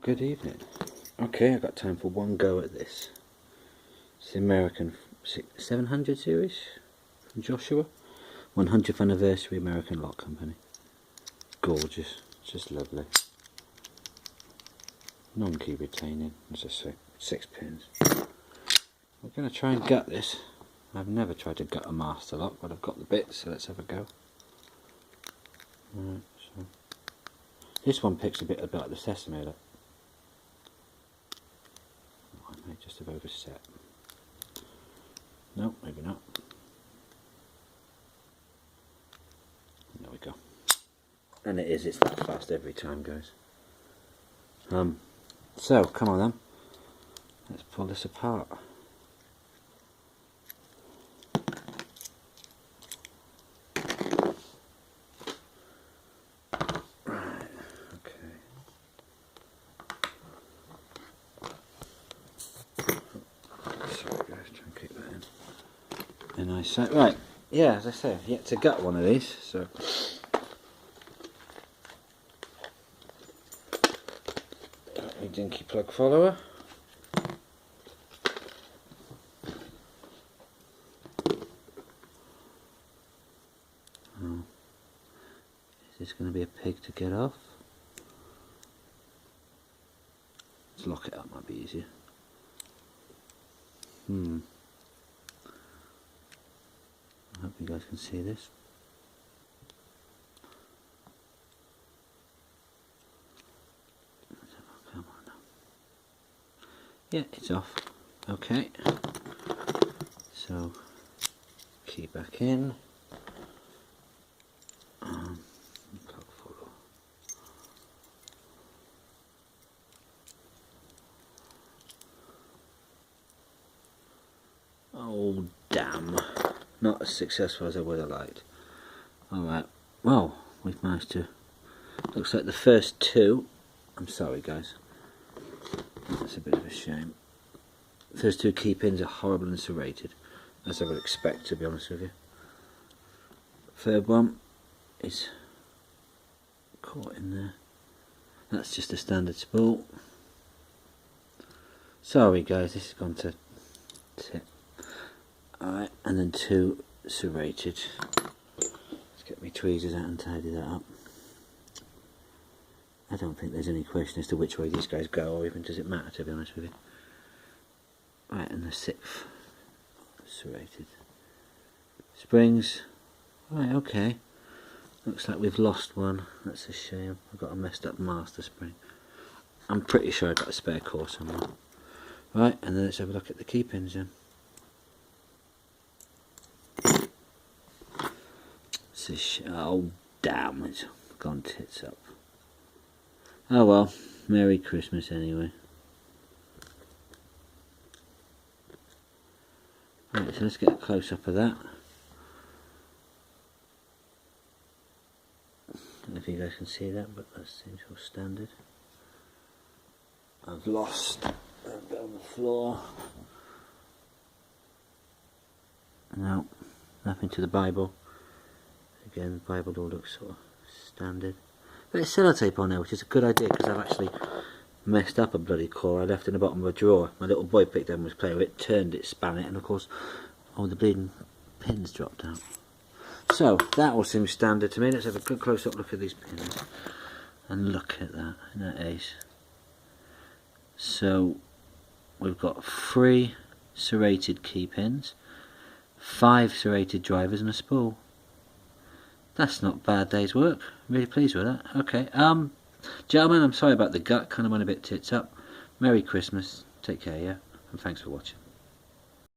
Good evening. Okay, I've got time for one go at this. It's the American 700 series from Joshua. 100th anniversary American lock company. Gorgeous, just lovely. Non-key retaining, as I say, 6 pins. We're going to try and gut this. I've never tried to gut a master lock, but I've got the bits, so let's have a go. Right, so this one picks a bit about the sesame look. I may just have overset. No, maybe not. There we go. And it's that fast every time, guys. So come on then. Let's pull this apart. And I say, right, yeah, as I say, I've yet to gut one of these, so got my dinky plug follower. Oh. Is this going to be a pig to get off? Let's lock it up, might be easier. I hope you guys can see this. Come on now. Yeah, it's off. Okay. So, key back in. Plug follow. Oh, damn. Not as successful as I would have liked. Alright, well, we've managed to... Looks like the first two... I'm sorry guys. That's a bit of a shame. The first two key pins are horrible and serrated, as I would expect, to be honest with you. Third one is caught in there. That's just a standard spool. Sorry guys, this has gone to tip. Alright, and then two serrated. Let's get my tweezers out and tidy that up. I don't think there's any question as to which way these guys go, or even does it matter, to be honest with you. Right, and the 6th serrated. Springs. Right, okay. Looks like we've lost one. That's a shame. I've got a messed up master spring. I'm pretty sure I've got a spare core somewhere. Right, and then let's have a look at the key pins then. Oh damn, it's gone tits up. Oh well, Merry Christmas anyway. Right, so let's get a close up of that. I don't know if you guys can see that, but that seems all standard. I've lost a bit on the floor. No, nothing to the Bible. Again, the Bible all looks sort of standard. Bit of sellotape on there, which is a good idea because I've actually messed up a bloody core. I left in the bottom of a drawer. My little boy picked it up and was playing with it, turned it, span it, and of course all the bleeding pins dropped out. So, that all seems standard to me. Let's have a good close-up look at these pins. And look at that, isn't that ace? So, we've got 3 serrated key pins, 5 serrated drivers and a spool. That's not a bad day's work. Really pleased with that. Okay, gentlemen, I'm sorry about the gut. Kind of went a bit tits up. Merry Christmas. Take care, yeah? And thanks for watching.